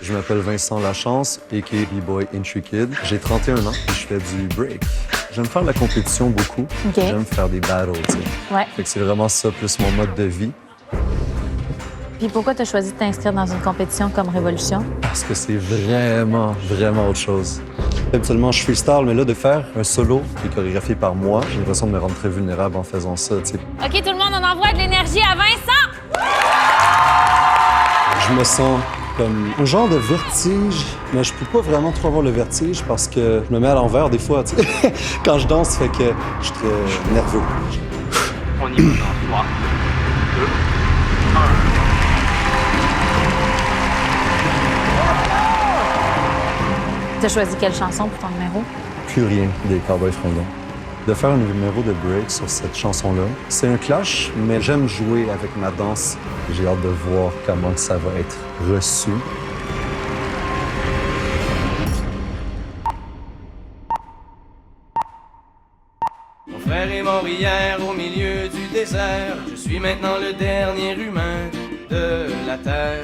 Je m'appelle Vincent Lachance, a.k.a. B-Boy Intricid. J'ai 31 ans et je fais du break. J'aime faire la compétition beaucoup. Okay. J'aime faire des battles, tu sais. Ouais. Fait que c'est vraiment ça, plus mon mode de vie. Puis pourquoi tu as choisi de t'inscrire dans une compétition comme Révolution? Parce que c'est vraiment, vraiment autre chose. Habituellement, je freestyle, mais là, de faire un solo qui est chorégraphié par moi, j'ai l'impression de me rendre très vulnérable en faisant ça, tu sais. OK, tout le monde, on envoie de l'énergie à Vincent! Je me sens comme un genre de vertige, mais je peux pas vraiment trop avoir le vertige parce que je me mets à l'envers des fois, tu sais. Quand je danse, fait que je suis très nerveux. On y va dans 3, 2, 1. Tu as choisi quelle chanson pour ton numéro? Plus rien des Cowboys Fringants. De faire un numéro de break sur cette chanson-là, c'est un clash, mais j'aime jouer avec ma danse. J'ai hâte de voir comment ça va être reçu. Mon frère est mort hier au milieu du désert. Je suis maintenant le dernier humain de la terre.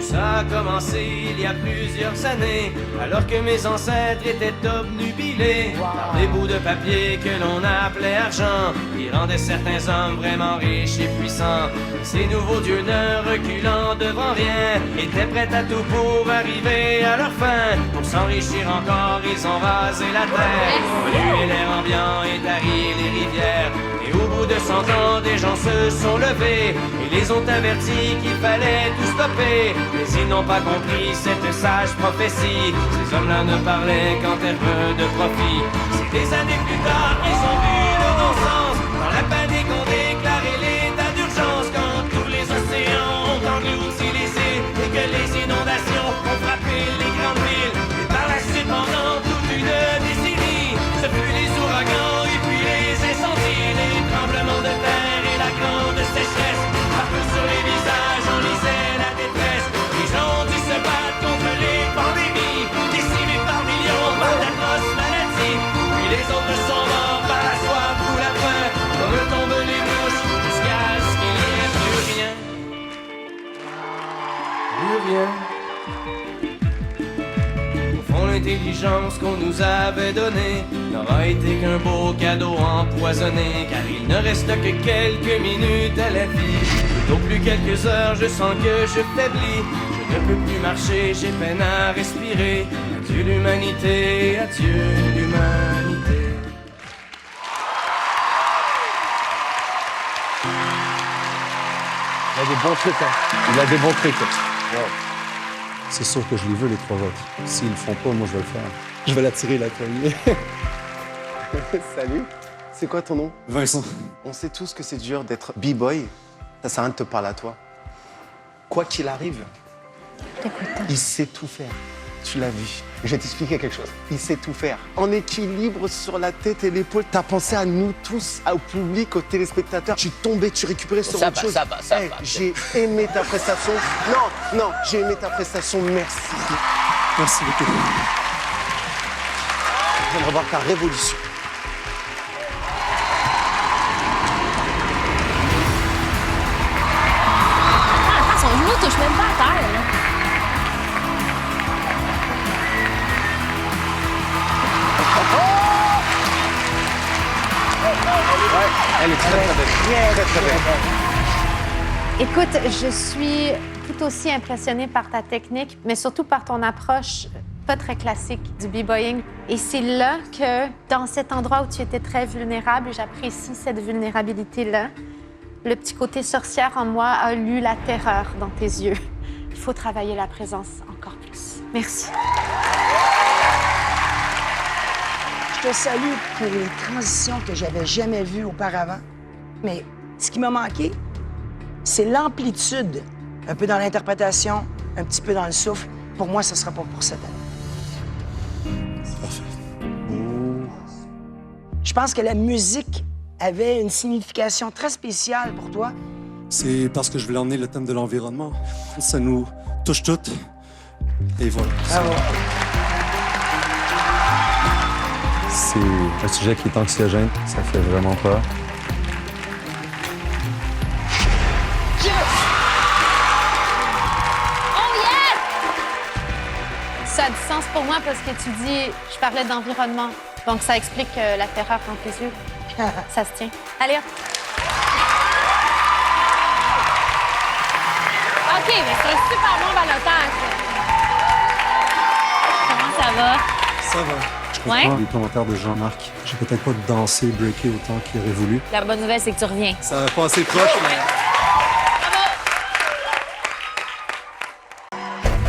Ça a commencé il y a plusieurs années, alors que mes ancêtres étaient obnubilés par des bouts de papier que l'on appelait argent, qui rendaient certains hommes vraiment riches et puissants. Ces nouveaux dieux ne reculant devant rien, étaient prêts à tout pour arriver à leur fin. Pour s'enrichir encore, ils ont rasé la terre, pollué l'air ambiant et tari les rivières. Et au bout de 100 ans, des gens se sont levés et les ont avertis qu'il fallait tout stopper. Mais ils n'ont pas compris cette sage prophétie. Ces hommes-là ne parlaient qu'en termes de profit. C'est des années plus tard qu'ils ont vu le non-sens. Dans la panique, on déclarait l'état d'urgence. Quand tous les océans ont englouti les îles et que les inondations ont frappé les grandes villes. Et par la suite, pendant toute une décennie, ce fut les ouragans et puis les incendies, les tremblements de terre et la grande sécheresse. Partout sur les visages, on lisait la détresse. Les gens ont dû se battre contre les pandémies, décimés par millions par d'atroces maladies. Puis les autres sont morts par la soif ou la faim, comme tombent les mouches, jusqu'à ce qu'il n'y ait plus rien. Plus rien. Au fond, l'intelligence qu'on nous avait donnée n'aura été qu'un beau cadeau empoisonné, car il ne reste que quelques minutes à la vie. Plutôt plus quelques heures, je sens que je faiblis. Je ne peux plus marcher, j'ai peine à respirer. Adieu l'humanité, adieu l'humanité. Il a des bons trucs, hein. Il a des bons trucs. Wow. C'est sûr que je les veux, les 3 autres. S'ils le font pas, moi, je vais le faire. Je vais l'attirer, la première. Salut, c'est quoi ton nom? Vincent. On sait tous que c'est dur d'être b-boy. Ça sert à rien de te parler à toi. Quoi qu'il arrive, il sait tout faire. Tu l'as vu. Je vais t'expliquer quelque chose. Il sait tout faire. En équilibre sur la tête et l'épaule, t'as pensé à nous tous, au public, aux téléspectateurs. Tu tombais, tu récupérais sur autre chose. Ça va. J'ai aimé ta prestation. Non, j'ai aimé ta prestation. Merci. Merci beaucoup. J'aimerais voir ta révolution. Attends, son genou touche même pas à terre, là. Elle est très belle. Très belle. Écoute, je suis tout aussi impressionnée par ta technique, mais surtout par ton approche pas très classique du b-boying. Et c'est là que, dans cet endroit où tu étais très vulnérable, j'apprécie cette vulnérabilité-là. Le petit côté sorcière en moi a lu la terreur dans tes yeux. Il faut travailler la présence encore plus. Merci. Je te salue pour une transition que j'avais jamais vue auparavant. Mais ce qui m'a manqué, c'est l'amplitude. Un peu dans l'interprétation, un petit peu dans le souffle. Pour moi, ce ne sera pas pour cette année. Parfait. Je pense que la musique avait une signification très spéciale pour toi. C'est parce que je voulais emmener le thème de l'environnement. Ça nous touche toutes. Et voilà. Bravo. C'est un sujet qui est anxiogène. Ça fait vraiment peur. a du sens pour moi parce que tu dis, je parlais d'environnement. Donc, ça explique la terreur dans tes yeux. Ça se tient. Allez, hop. OK, mais c'est un super bon balotage. Comment ça va? Ça va. Je comprends les commentaires de Jean-Marc. J'ai peut-être pas dansé, breaké autant qu'il aurait voulu. La bonne nouvelle, c'est que tu reviens. Ça va pas assez proche, mais...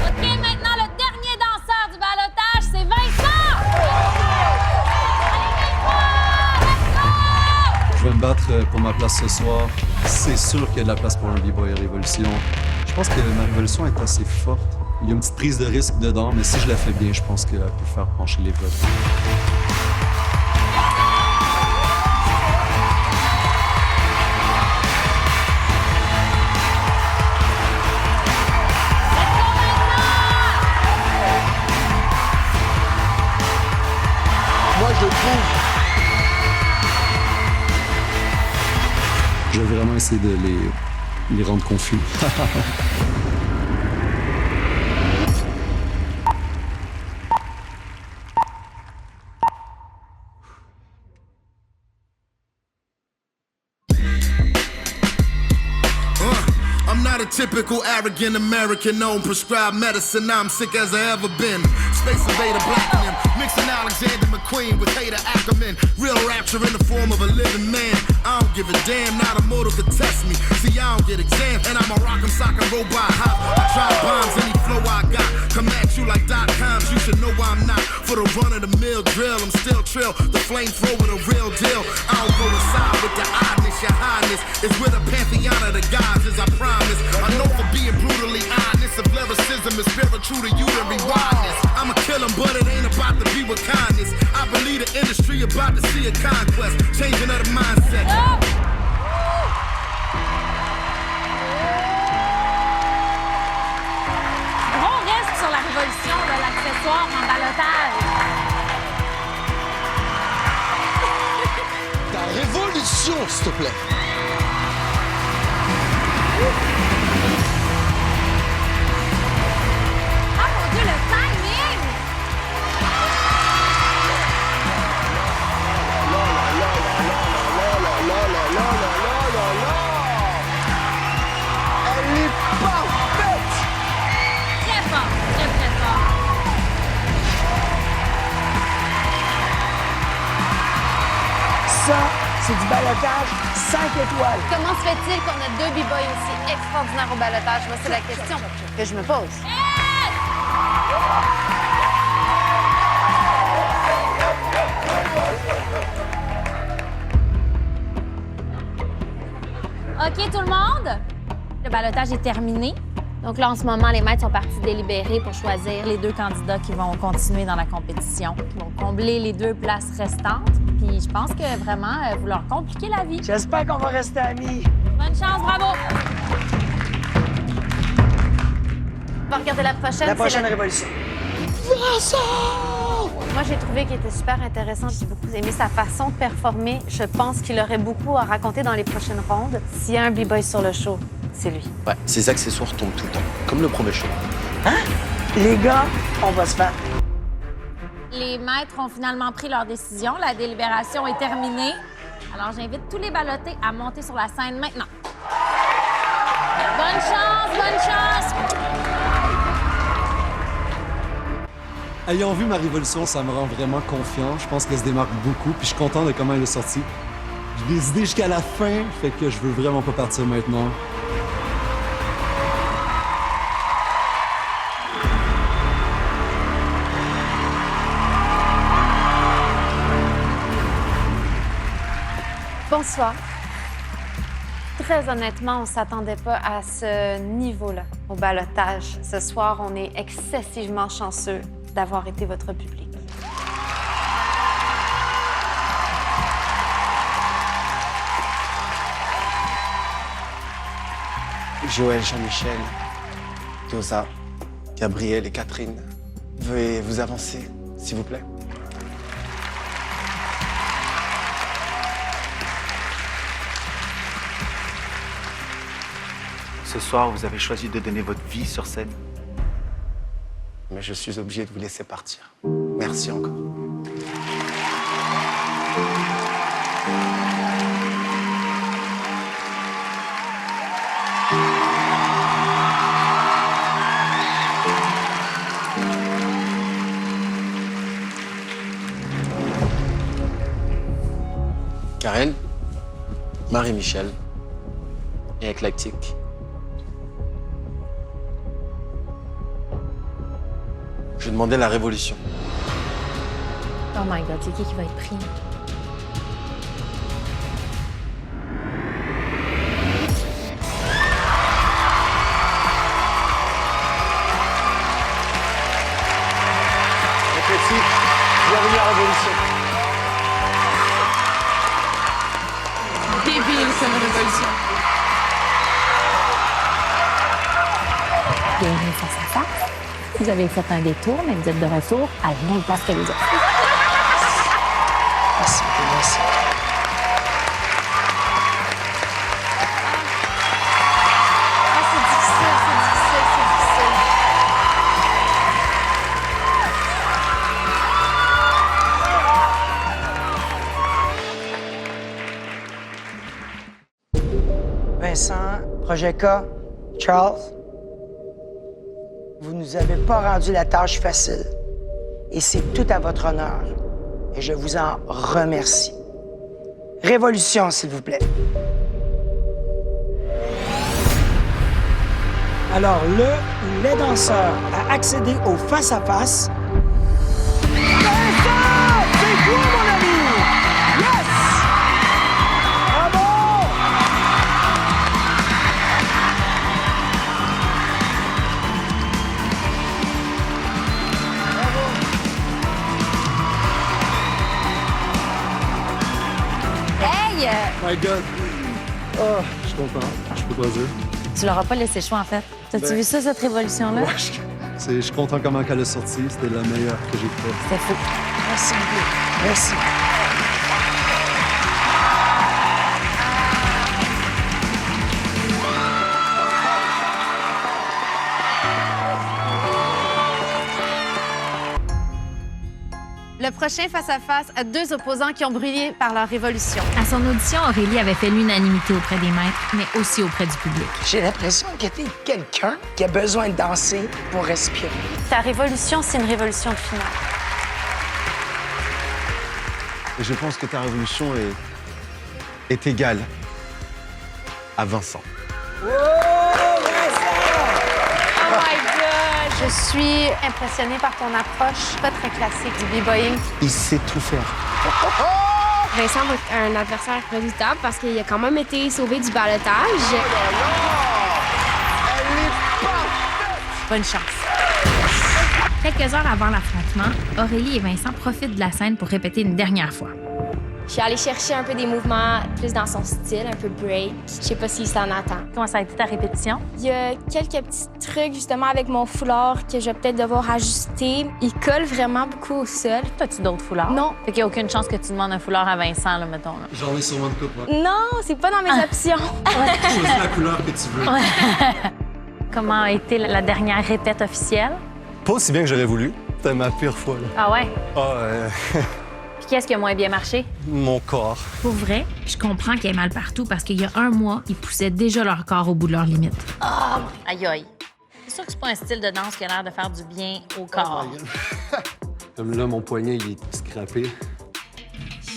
OK, maintenant, le dernier danseur du balotage, c'est Vincent! Je vais me battre pour ma place ce soir. C'est sûr qu'il y a de la place pour un B-Boy Révolution. Je pense que ma révolution est assez forte. Il y a une petite prise de risque dedans, mais si je la fais bien, je pense qu'elle peut faire pencher les votes. Moi, je trouve. Je vais vraiment essayer de les rendre confus. I'm not a typical arrogant American, known prescribed medicine. I'm sick as I ever been. Space invader blacking him, mixing Alexander McQueen with Hater Ackerman. Real rapture in the form of a living man. I don't give a damn, not a mortal could test me. See, I don't get exams, and I'm a rock'em sock'em robot hop. I drop bombs, any flow I got. Come at you like .coms, you should know I'm not for the run-of-the-mill drill. I'm still trill, the flamethrower, the real deal. I don't go inside with the oddness, your highness is with a pantheon of the gods, as I promise. I know for being brutally honest, if lyricism is spiritual to you, then rewind this. I'ma kill him, but it ain't about to be with kindness. I believe the industry about to see a conquest, changing of the mindset. On reste sur la révolution de l'accessoire en balotage. Ta révolution, s'il te plaît. Ah mon Dieu, le timing! Elle est parfaite. Très fort, très, très fort. Ça, c'est du balotage 5 étoiles. Comment se fait-il qu'on a deux b-boys aussi extraordinaires au balotage? Moi, c'est la question que je me pose. OK, tout le monde? Le balotage est terminé. Donc là, en ce moment, les maîtres sont partis délibérer pour choisir les deux candidats qui vont continuer dans la compétition, qui vont combler les 2 places restantes. Puis je pense que vraiment, vous leur compliquez la vie. J'espère qu'on va rester amis. Bonne chance, bravo! On va regarder la prochaine. La prochaine c'est révolution. Moi, j'ai trouvé qu'il était super intéressant. J'ai beaucoup aimé sa façon de performer. Je pense qu'il aurait beaucoup à raconter dans les prochaines rondes. S'il y a un b-boy sur le show, c'est lui. Ouais, ces accessoires tombent tout le temps, comme le premier show. Hein? Les gars, on va se battre. Les maîtres ont finalement pris leur décision. La délibération est terminée. Alors, j'invite tous les ballottés à monter sur la scène maintenant. Bonne chance, bonne chance! Ayant vu ma révolution, ça me rend vraiment confiant. Je pense qu'elle se démarque beaucoup, puis je suis content de comment elle est sortie. J'ai des idées jusqu'à la fin, fait que je veux vraiment pas partir maintenant. Bonsoir. Très honnêtement, on ne s'attendait pas à ce niveau-là au ballottage. Ce soir, on est excessivement chanceux d'avoir été votre public. Joël, Jean-Michel, Dosa, Gabriel et Catherine, veuillez vous avancer, s'il vous plaît. Ce soir, vous avez choisi de donner votre vie sur scène. Mais je suis obligé de vous laisser partir. Merci encore. Karen, Marie-Michel et Éclectique. Je demandais la révolution. Oh my God, c'est qui va être pris? Éclectique, bienvenue à la révolution. Débile comme révolution. Bienvenue face à face. Vous avez fait un détour, mais vous êtes de retour à la même place que les autres. Merci beaucoup, merci. Ah, c'est difficile, c'est difficile, c'est difficile. Vincent, Projet K, Charles, vous nous avez pas rendu la tâche facile. Et c'est tout à votre honneur. Et je vous en remercie. Révolution, s'il vous plaît. Alors, le ou les danseurs à accéder au face-à-face. Vincent! C'est toi, mon ami! Yes! Bravo! Hey! My God! Oh, je suis content. Je peux pas dire. Tu leur as pas laissé le choix, en fait. T'as-tu Ben- vu ça, cette révolution-là? Ouais, je suis content comment elle est sortie. C'était la meilleure que j'ai faite. C'était fou. Merci beaucoup. Merci. Le prochain face-à-face a deux opposants qui ont brillé par leur révolution. À son audition, Aurélie avait fait l'unanimité auprès des maîtres, mais aussi auprès du public. J'ai l'impression que t'es quelqu'un qui a besoin de danser pour respirer. Ta révolution, c'est une révolution de finale. Et je pense que ta révolution est égale à Vincent. Oh my God! Je suis impressionnée par ton approche pas très classique du b-boying. Il sait tout faire. Vincent va être un adversaire redoutable parce qu'il a quand même été sauvé du ballottage. Bonne chance. Quelques heures avant l'affrontement, Aurélie et Vincent profitent de la scène pour répéter une dernière fois. Je suis allée chercher un peu des mouvements plus dans son style, un peu break. Je sais pas s'il s'en attend. Comment ça a été ta répétition? Il y a quelques petits trucs justement avec mon foulard que je vais peut-être devoir ajuster. Il colle vraiment beaucoup au sol. As-tu d'autres foulards? Non. Fait qu'il n'y a aucune chance que tu demandes un foulard à Vincent, là, mettons. Là. J'en ai sûrement de coupe, ouais. Non, c'est pas dans mes options. Choisis la couleur que tu veux. Comment a été la dernière répète officielle? Pas aussi bien que j'aurais voulu. C'était ma pire fois, là. Ah ouais? Ah, Puis qu'est-ce qui a moins bien marché? mon corps. Pour vrai, je comprends qu'il y ait mal partout parce qu'il y a un mois, ils poussaient déjà leur corps au bout de leur limite. Aïe aïe. C'est sûr que c'est pas un style de danse qui a l'air de faire du bien au corps. Comme là, mon poignet, il est scrappé.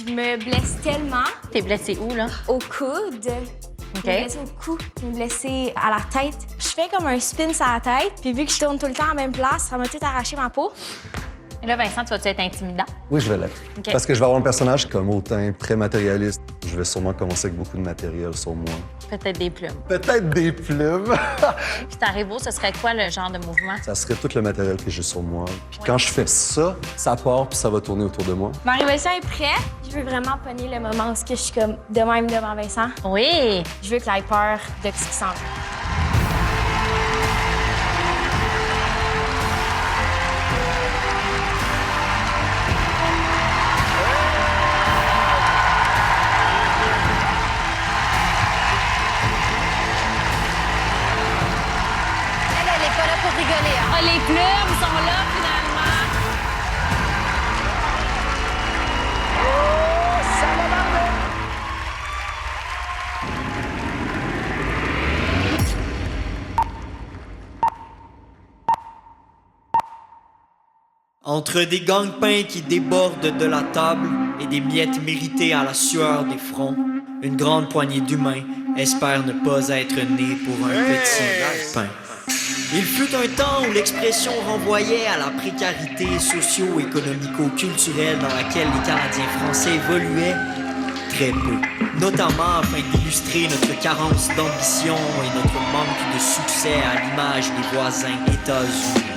Je me blesse tellement T'es blessé où, là? au coude. OK. Je me blesse au cou, je me blessée à la tête. Je fais comme un spin sur la tête, puis vu que je tourne tout le temps à la même place, ça m'a tout arraché ma peau. Et là, Vincent, tu vas-tu être intimidant? Oui, je vais l'être. OK. Parce que je vais avoir un personnage comme au teint très matérialiste. Je vais sûrement commencer avec beaucoup de matériel sur moi. Peut-être des plumes. Peut-être des plumes. Puis ta révo, ce serait quoi le genre de mouvement? Ça serait tout le matériel que j'ai sur moi. Puis quand je fais ça, ça part puis ça va tourner autour de moi. Ma révolution est prête. Je veux vraiment pogner le moment où je suis comme de même devant Vincent. Oui! Je veux qu'il ait peur de ce qui s'en vient. Elle est pas là pour rigoler. Hein. Ah, les plumes sont là, finalement. Ça va marrer! Entre des gangs-pains qui débordent de la table et des miettes méritées à la sueur des fronts, une grande poignée d'humains espère ne pas être nés pour un petit pain. Il fut un temps où l'expression renvoyait à la précarité socio-économico-culturelle dans laquelle les Canadiens français évoluaient très peu, notamment afin d'illustrer notre carence d'ambition et notre manque de succès à l'image des voisins États-Unis.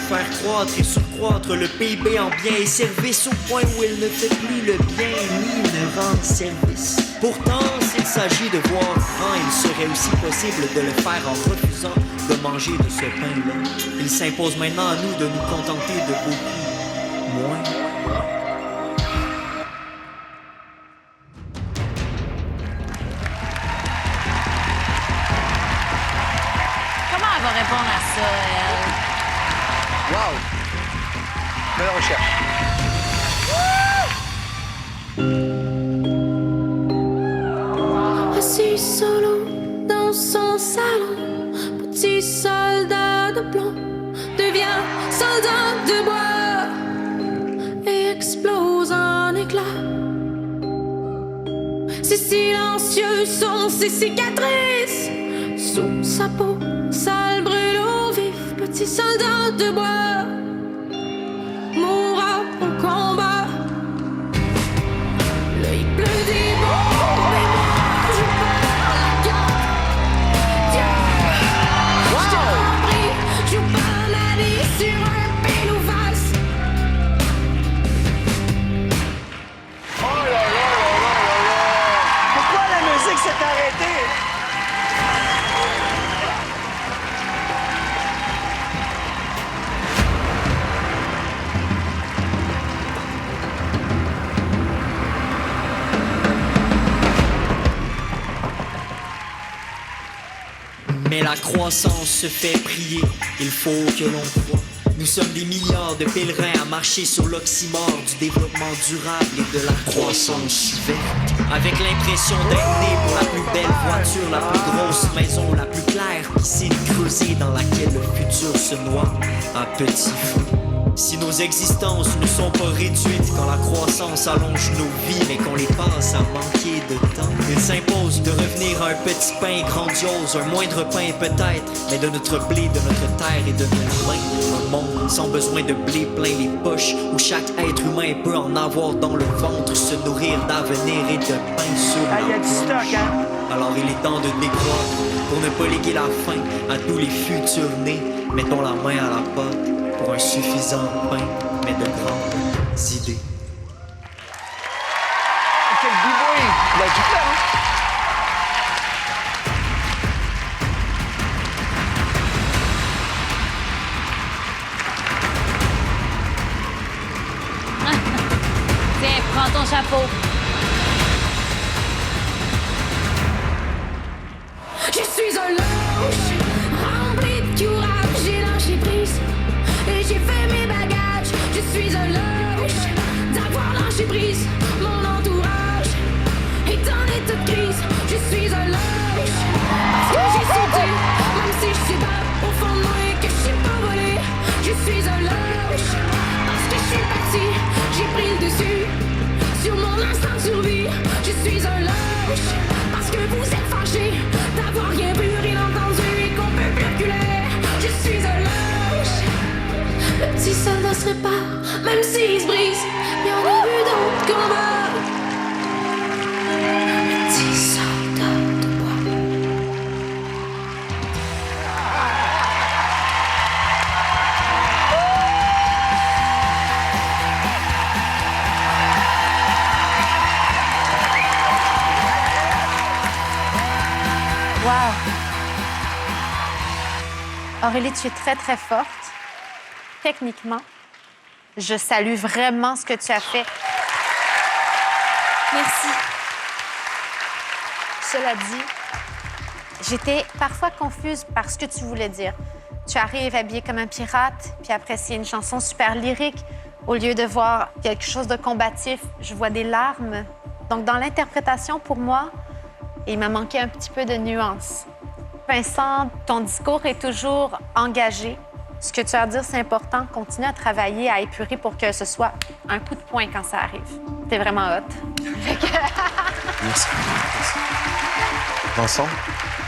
Faire croître et surcroître le PIB en biens et services au point où il ne fait plus le bien ni ne rend service. Pourtant, s'il s'agit de voir grand, il serait aussi possible de le faire en refusant de manger de ce pain-là. Il s'impose maintenant à nous de nous contenter de beaucoup moins. Comment elle va répondre à ça, elle? Wow! Belle recherche. Assis solo dans son salon, petit soldat de plomb devient soldat de bois et explose en éclats. Si silencieux sont ses cicatrices, sous sa peau, sale brûle au vif, petit soldat de bois mourra au combat. L'œil bleu des bombes et moi je perds la garde. Dieu, je t'en prie, joue pas ma vie sur un pélo vaste. Oh là là là là là là! Pourquoi la musique s'est arrêtée? Mais la croissance se fait prier, il faut que l'on croie. Nous sommes des milliards de pèlerins à marcher sur l'oxymore du développement durable et de la croissance verte. Avec l'impression d'être né pour la plus belle voiture, la plus grosse maison, la plus claire piscine creusée dans laquelle le futur se noie à petit feu. Si nos existences ne sont pas réduites quand la croissance allonge nos vies, mais qu'on les passe à manquer de temps, il s'impose de revenir à un petit pain grandiose, un moindre pain peut-être, mais de notre blé, de notre terre et de nos mains. Un monde sans besoin de blé plein les poches, où chaque être humain peut en avoir dans le ventre, se nourrir d'avenir et de pain sur Ah, il y a du stock, hein? Alors il est temps de décroître pour ne pas léguer la faim à tous les futurs nés. Mettons la main à la pâte pour un suffisant pain, mais de grandes idées. Quel b-boy! Il a du plan, hein? Tiens, prends ton chapeau. Je suis un lâche, rempli de courage, j'ai lâché prise et j'ai fait mes bagages. Je suis un lâche, d'avoir lâché prise. Mon entourage est en état de crise. Je suis un lâche, parce que j'ai sauté, même si je sais pas au fond de moi que je sais pas voler. Je suis un lâche, parce que je suis parti, j'ai pris le dessus sur mon instinct de survie. Je suis un lâche, parce que vous êtes fâchés d'avoir rien vu, rien entendu et qu'on peut plus reculer. Je suis un lâche. Le petit soldat se répare, même s'il se brise. Mais on a vu d'autres combats. Le petit soldat de bois. Wow! Aurélie, tu es très, très forte. Techniquement, je salue vraiment ce que tu as fait. Merci. Cela dit, j'étais parfois confuse par ce que tu voulais dire. Tu arrives habillé comme un pirate, puis après, c'est une chanson super lyrique. Au lieu de voir quelque chose de combatif, je vois des larmes. Donc, dans l'interprétation, pour moi, il m'a manqué un petit peu de nuance. Vincent, ton discours est toujours engagé. Ce que tu as à dire, c'est important. Continue à travailler, à épurer pour que ce soit un coup de poing quand ça arrive. T'es vraiment hot. Merci. Vincent,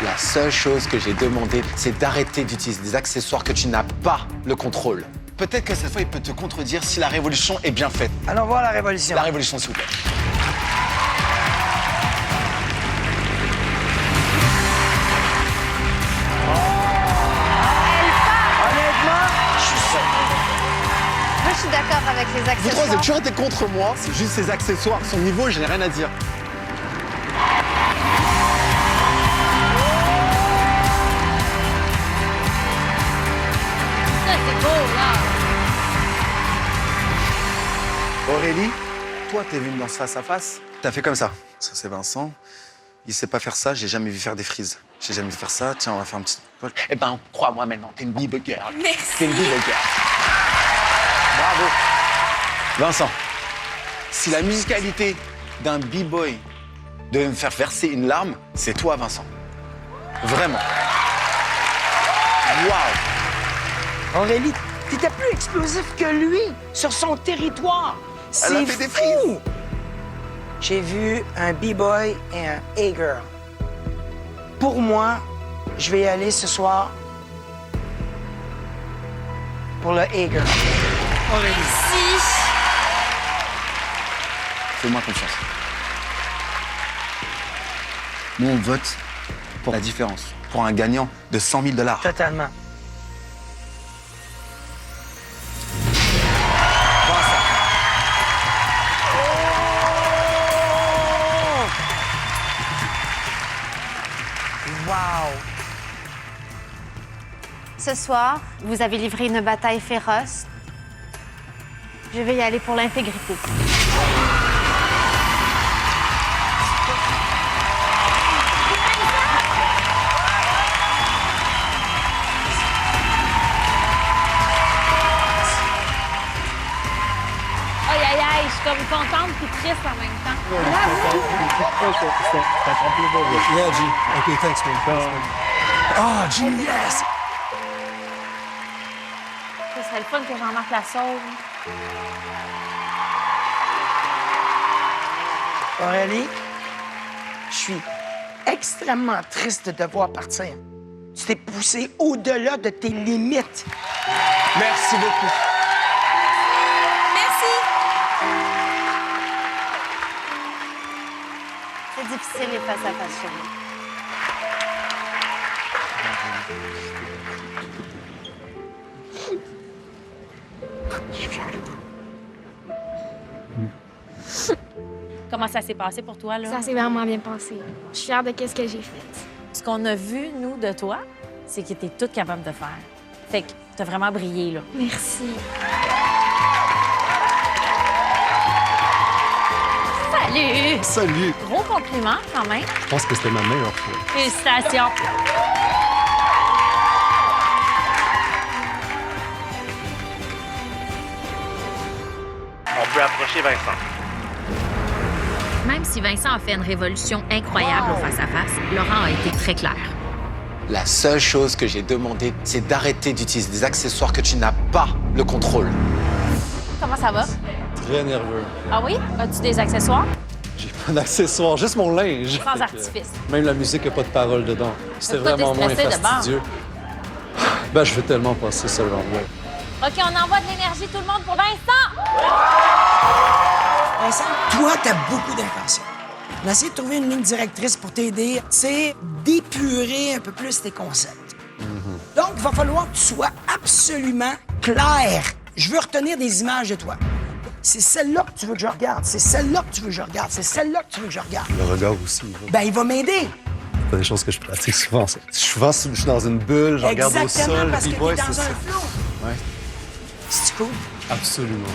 la seule chose que j'ai demandé, c'est d'arrêter d'utiliser des accessoires que tu n'as pas le contrôle. Peut-être que cette fois, il peut te contredire si la révolution est bien faite. Allons voir la révolution. La révolution, s'il vous plaît. Honnêtement, je suis sûr. Moi, je suis d'accord avec les Vous trois, vous accessoires. avez toujours été contre moi. C'est juste ces accessoires. Son niveau, je n'ai rien à dire. Ça, c'est beau, là. Aurélie, toi, t'es venue dans ce face-à-face. T'as fait comme ça. Ça, c'est Vincent. Il sait pas faire ça. J'ai jamais vu faire des frises. J'ai jamais vu faire ça. Tiens, on va faire un petit... Eh ben, crois-moi maintenant, t'es une b-boy girl. Merci. T'es une b-boy girl. Bravo. Vincent, si la musicalité d'un b-boy devait me faire verser une larme, c'est toi, Vincent. Vraiment. Waouh. Aurélie, t'étais plus explosif que lui sur son territoire. Elle a C'est fait des fou. J'ai vu un b-boy et un A-girl. Pour moi, je vais y aller ce soir pour le A-girl. Aurélie. Si. Fais-moi confiance. Nous, on vote pour la différence, pour un gagnant de 100 000 $. Totalement. Wow! Ce soir, vous avez livré une bataille féroce. Je vais y aller pour l'intégrité. Aïe, aïe, aïe, je suis comme contente puis triste en même temps. Yeah, G. OK, thanks, man. Ah, genius! Ce serait le fun que Jean-Marc la sauve. Aurélie, je suis extrêmement triste de te voir partir. Tu t'es poussé au-delà de tes limites. Merci beaucoup. Merci. C'est difficile les face-à-face chez moi. Comment ça s'est passé pour toi, là? Ça s'est vraiment bien passé. Je suis fière de ce que j'ai fait. Ce qu'on a vu, nous, de toi, c'est que t'es toute capable de faire. Fait que t'as vraiment brillé, là. Merci. Salut! Salut! Gros compliment, quand même. Je pense que c'était ma meilleure fois. Félicitations. On peut approcher Vincent. Même si Vincent a fait une révolution incroyable au face-à-face, Laurent a été très clair. La seule chose que j'ai demandé, c'est d'arrêter d'utiliser des accessoires que tu n'as pas le contrôle. Comment ça va? Très nerveux. Ah oui? As-tu des accessoires? J'ai pas d'accessoires, juste mon linge. Sans Fait que, artifice. Même la musique n'a pas de paroles dedans. C'était Pourquoi vraiment t'es moins stressé de bord? fastidieux. Ben, je veux tellement passer ce round-là. OK, on envoie de l'énergie, tout le monde, pour Vincent! Vincent, toi, t'as beaucoup d'intentions. On a essayé de trouver une ligne directrice pour t'aider. C'est d'épurer un peu plus tes concepts. Donc, il va falloir que tu sois absolument clair. Je veux retenir des images de toi. C'est celle-là que tu veux que je regarde. C'est celle-là que tu veux que je regarde. C'est celle-là que tu veux que je regarde. Le regard aussi. Ben, il va m'aider. C'est pas des choses que je pratique souvent. Ça. Souvent, je suis dans une bulle, je regarde au Exactement, sol. parce que B-boy, t'es dans c'est un ça. flow. Ouais, C'est cool. absolument.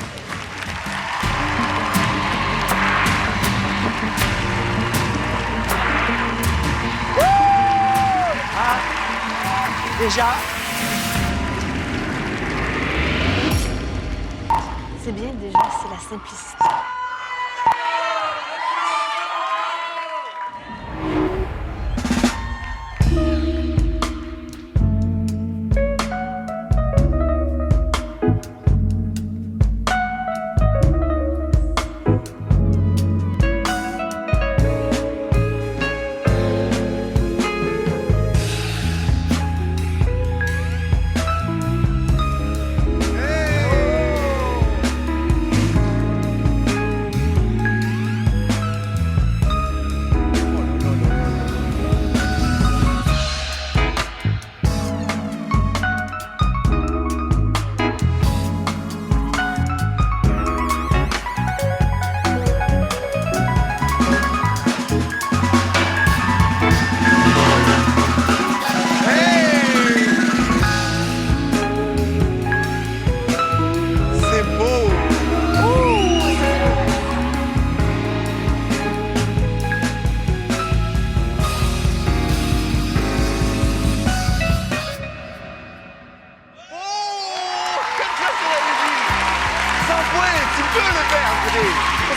Déjà, C'est bien déjà, c'est la simplicité.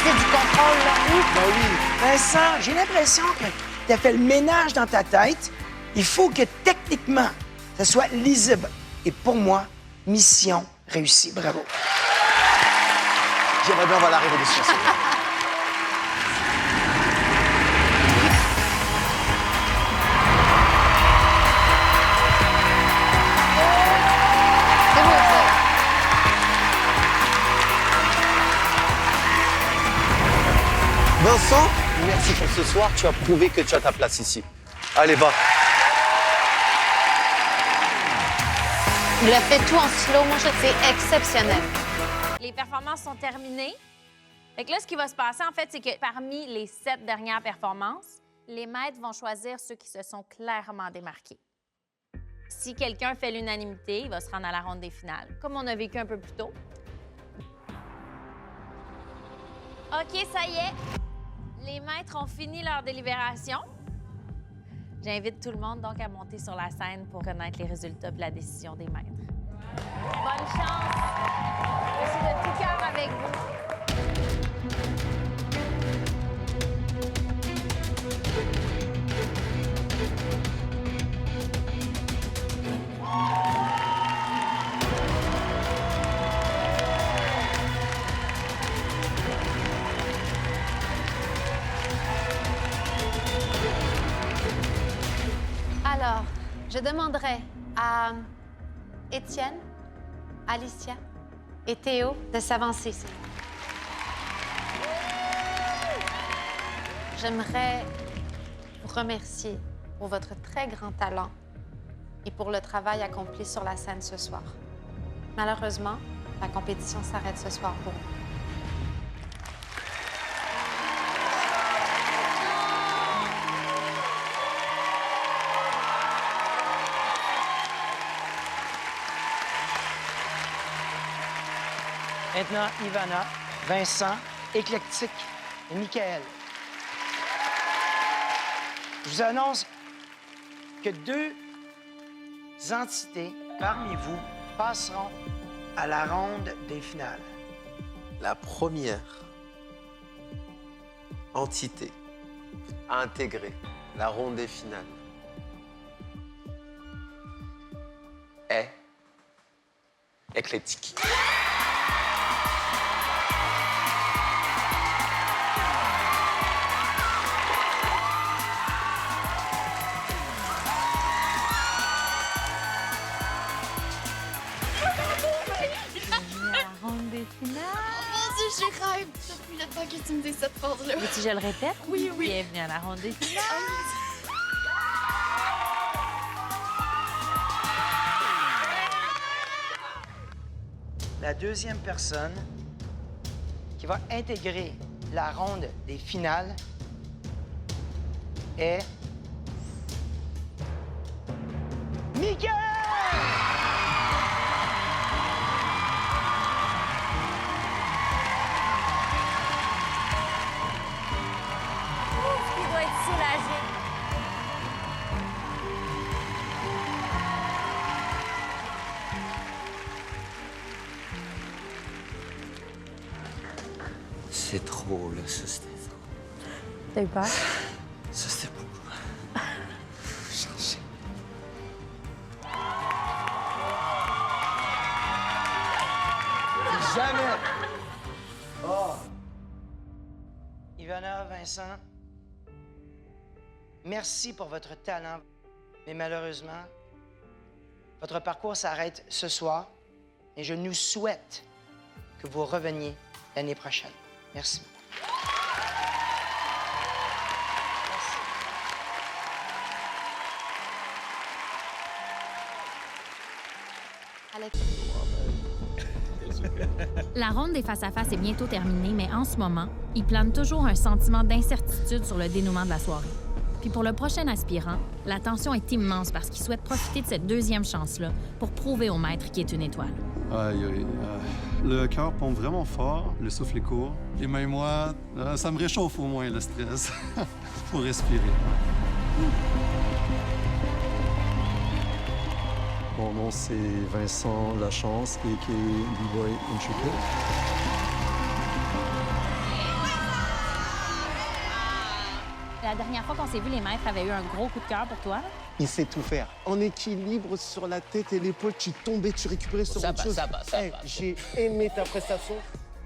C'est du contrôle, là. Oui. Ben oui. Vincent, j'ai l'impression que tu as fait le ménage dans ta tête. Il faut que techniquement, ça soit lisible. Et pour moi, mission réussie. Bravo. J'aimerais bien voir la révolution. Vincent, merci pour ce soir. Tu as prouvé que tu as ta place ici. Allez, va. Il a fait tout en slow motion. C'est exceptionnel. Les performances sont terminées. Fait que là, ce qui va se passer, en fait, c'est que parmi les 7 dernières performances, les maîtres vont choisir ceux qui se sont clairement démarqués. Si quelqu'un fait l'unanimité, il va se rendre à la ronde des finales, comme on a vécu un peu plus tôt. OK, ça y est. Les maîtres ont fini leur délibération. J'invite tout le monde donc à monter sur la scène pour connaître les résultats de la décision des maîtres. Bonne chance! Je suis de tout cœur avec vous. Alors, je demanderai à Étienne, Alicia et Théo de s'avancer ici. J'aimerais vous remercier pour votre très grand talent et pour le travail accompli sur la scène ce soir. Malheureusement, la compétition s'arrête ce soir pour vous. Maintenant, Ivana, Vincent, Éclectique et Michael. Je vous annonce que 2 entités parmi vous passeront à la ronde des finales. La première entité à intégrer la ronde des finales est Éclectique. Je rêve depuis le temps que tu me dis cette phrase-là. Veux-tu que je le répète? Oui, oui. Bienvenue à la ronde des finales. La deuxième personne qui va intégrer la ronde des finales est Michael! Il doit être soulagé. c'est trop, là. Ça, c'était trop. T'as eu peur? Ça, c'était beaucoup. Changer. Jamais! Oh! Ivana, Vincent, merci pour votre talent. Mais malheureusement, votre parcours s'arrête ce soir et je nous souhaite que vous reveniez l'année prochaine. Merci. Alex. La ronde des face-à-face est bientôt terminée, mais en ce moment, il plane toujours un sentiment d'incertitude sur le dénouement de la soirée. Puis pour le prochain aspirant, la tension est immense parce qu'il souhaite profiter de cette deuxième chance-là pour prouver au maître qu'il est une étoile. Aïe, aïe. Le cœur pompe vraiment fort, le souffle est court. Les mains moites, ça me réchauffe au moins le stress. Faut respirer. Mon nom, c'est Vincent Lachance, a.k.a. B-Boy Intricate. La dernière fois qu'on s'est vu, les maîtres avaient eu un gros coup de cœur pour toi. Il sait tout faire. En équilibre sur la tête et l'épaule, tu tombais, tu récupérais sur autre chose. J'ai aimé ta prestation.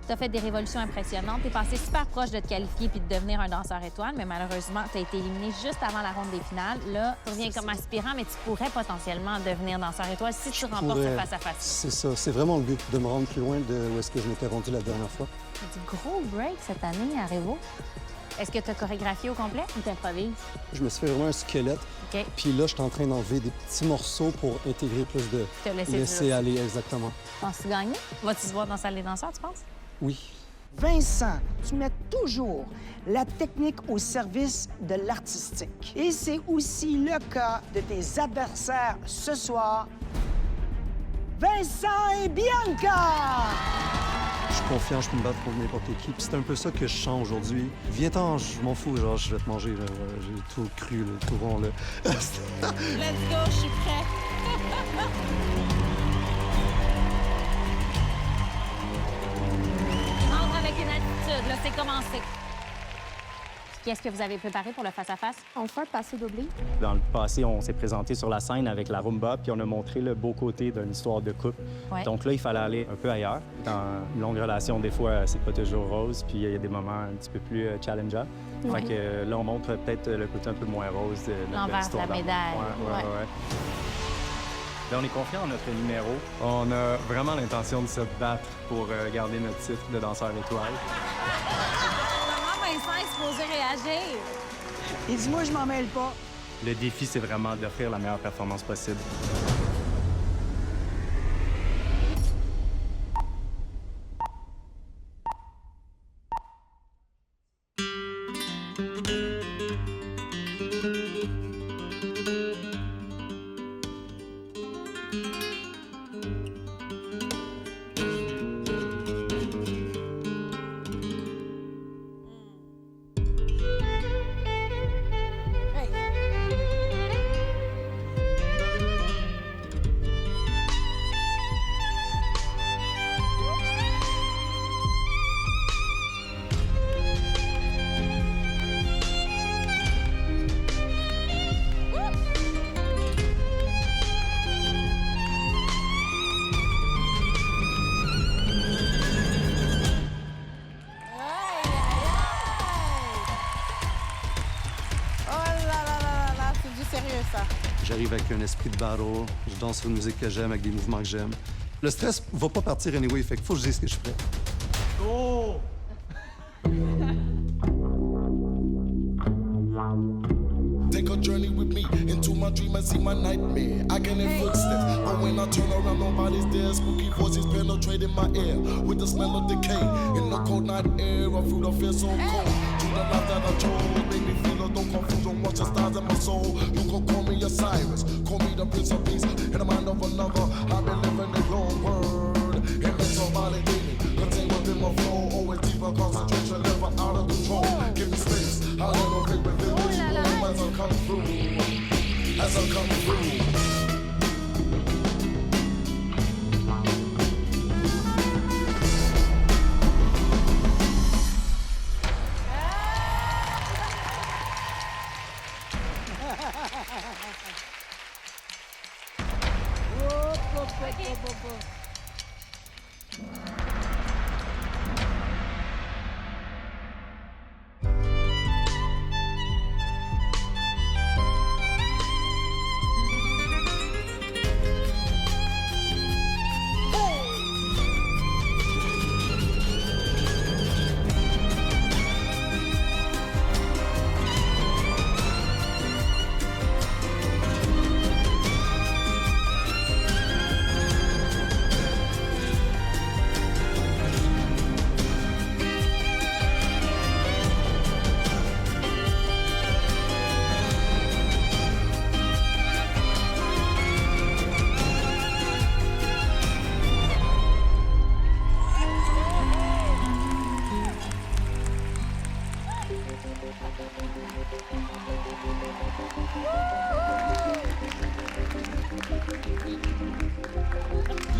Tu as fait des révolutions impressionnantes. Tu es passé super proche de te qualifier puis de devenir un danseur étoile, mais malheureusement, tu as été éliminé juste avant la ronde des finales. Là, tu reviens comme aspirant, mais tu pourrais potentiellement devenir danseur étoile si tu remportes ce face-à-face. C'est ça. C'est vraiment le but, de me rendre plus loin de où est-ce que je m'étais rendu la dernière fois. Du gros break cette année à Révo. Est-ce que tu as chorégraphié au complet ou t'improvises? Je me suis fait vraiment un squelette. OK. Puis là, je suis en train d'enlever des petits morceaux pour intégrer plus de... Te laisser aller, exactement. Penses-tu gagner? Vas-tu se voir dans la salle des danseurs, tu penses? Oui. Vincent, tu mets toujours la technique au service de l'artistique. Et c'est aussi le cas de tes adversaires ce soir, Vincent et Bianca! Je suis confiant, je peux me battre contre n'importe qui. Puis c'est un peu ça que je sens aujourd'hui. Viens-t'en, je m'en fous, genre, je vais te manger. Là. J'ai tout cru, là, tout rond. Là. Let's go, je suis prêt. Entre avec une attitude, là, c'est commencé. Qu'est-ce que vous avez préparé pour le face-à-face? On fait un passé doublé. Dans le passé, on s'est présenté sur la scène avec la rumba, puis on a montré le beau côté d'une histoire de couple. Ouais. Donc là, il fallait aller un peu ailleurs. Dans une longue relation, des fois, c'est pas toujours rose, puis il y a des moments un petit peu plus challengeants. Ouais. Fait que là, on montre peut-être le côté un peu moins rose de notre L'envers de histoire la d'amour. médaille. Ouais. Là, on est confiant en notre numéro. On a vraiment l'intention de se battre pour garder notre titre de danseur étoile. Vincent est supposé réagir. Et dis-moi, je m'en mêle pas. Le défi, c'est vraiment d'offrir la meilleure performance possible. J'arrive avec un esprit de battle, je danse sur une musique que j'aime, avec des mouvements que j'aime. Le stress va pas partir anyway, fait qu'il faut que je dise ce que je ferais. Go! Take a journey with me into my dream and see my nightmare. I can hear footsteps, but when I turn around, nobody's there. Spooky voices penetrating my ear with the smell of decay. In the cold night air, I feel the fear so cold. To the life that I chose, make me feel no confusion. Watch the stars in my soul. You can call me Osiris, call me the Prince of Peace. In the mind of another, I've been living a long word. And mental validating, contained within my flow. Always deeper concentration, never out of control. Give me space, I'll let no break within this room as I come through. As I come through.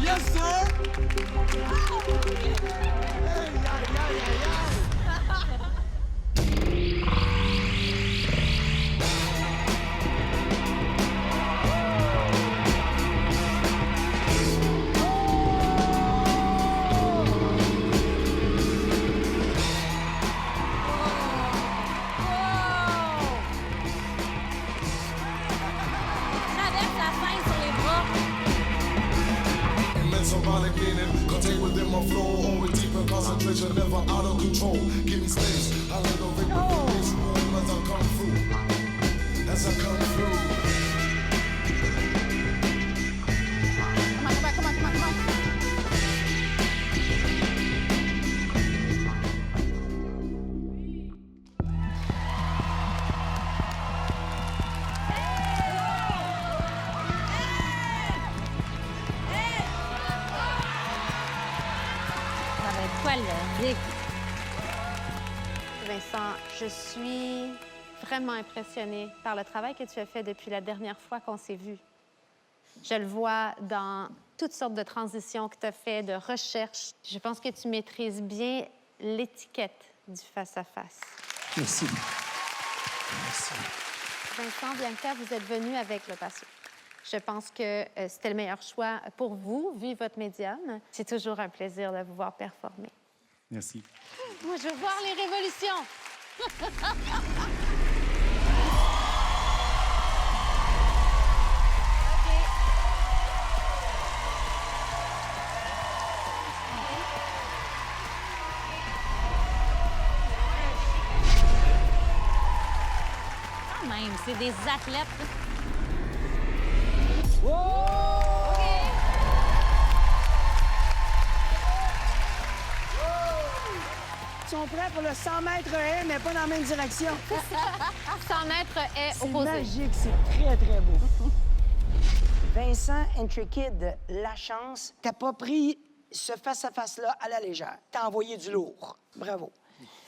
Yes, sir! Traverse la scène sur les bras. Immense symbolic meaning, contained within my flow. Always deeper concentration, never out of control. Give me space, I let the rhythm this room as I come through. As I come through. Come on. Ça va être quoi le Rick? Vincent, je suis vraiment impressionnée par le travail que tu as fait depuis la dernière fois qu'on s'est vu. Je le vois dans toutes sortes de transitions que tu as fait, de recherche. Je pense que tu maîtrises bien l'étiquette du face-à-face. Merci. Merci. Vincent, Bianca, vous êtes venus avec le patient. Je pense que c'était le meilleur choix pour vous, vu votre médium. C'est toujours un plaisir de vous voir performer. Merci. Moi, je veux voir les révolutions. Quand même, c'est des athlètes. Ils sont prêts pour le 100 mètres haie, mais pas dans la même direction. 100 mètres est C'est opposé. magique, c'est très, très beau. Vincent Intrikid, la chance, t'as pas pris ce face-à-face-là à la légère. T'as envoyé du lourd. Bravo.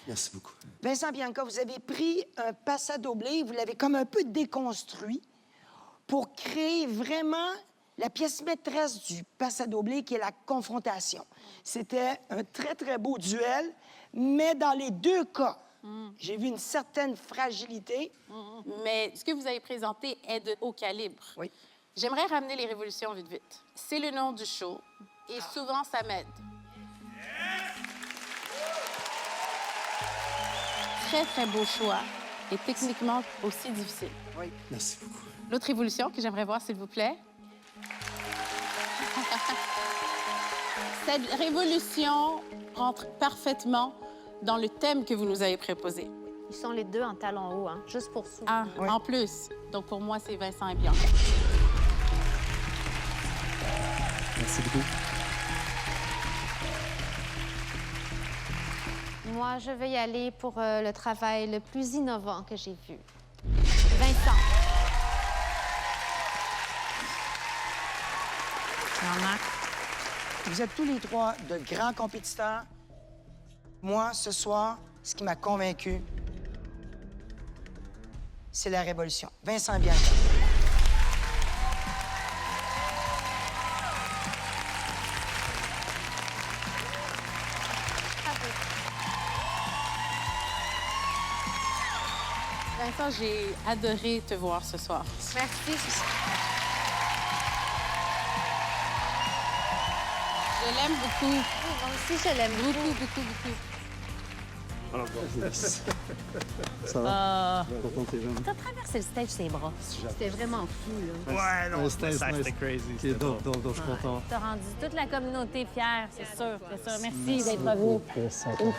Merci beaucoup. Vincent Bianca, vous avez pris un passadoblé, vous l'avez comme un peu déconstruit pour créer vraiment la pièce maîtresse du passadoblé, qui est la confrontation. C'était un très, très beau duel, mais dans les deux cas, j'ai vu une certaine fragilité. Mais ce que vous avez présenté est de haut calibre. Oui. J'aimerais ramener les révolutions vite, vite. C'est le nom du show et souvent, ça m'aide. Très, très beau choix et techniquement aussi difficile. Oui. Merci beaucoup. L'autre révolution que j'aimerais voir, s'il vous plaît. Cette révolution rentre parfaitement dans le thème que vous nous avez proposé. Ils sont les deux en talons hauts, hein, juste pour ça. Ah, en plus. Donc, pour moi, c'est Vincent et Bianca. Merci beaucoup. Moi, je vais y aller pour le travail le plus innovant que j'ai vu. Vincent. Jean-Marc. Vous êtes tous les trois de grands compétiteurs. Moi, ce soir, ce qui m'a convaincu, c'est la révolution. Vincent Bianca. Vincent, j'ai adoré te voir ce soir. Merci. l'aime beaucoup. Moi aussi, je l'aime beaucoup, beaucoup, beaucoup. Ça va? Content, t'es jeune. T'as traversé le stage ses bras. C'était vraiment fou, là. Ouais, non, C'était c'était nice. c'était crazy. Ok, donc, je suis content. T'as rendu toute la communauté fière, c'est sûr, c'est sûr. Merci d'être venu. Merci beaucoup.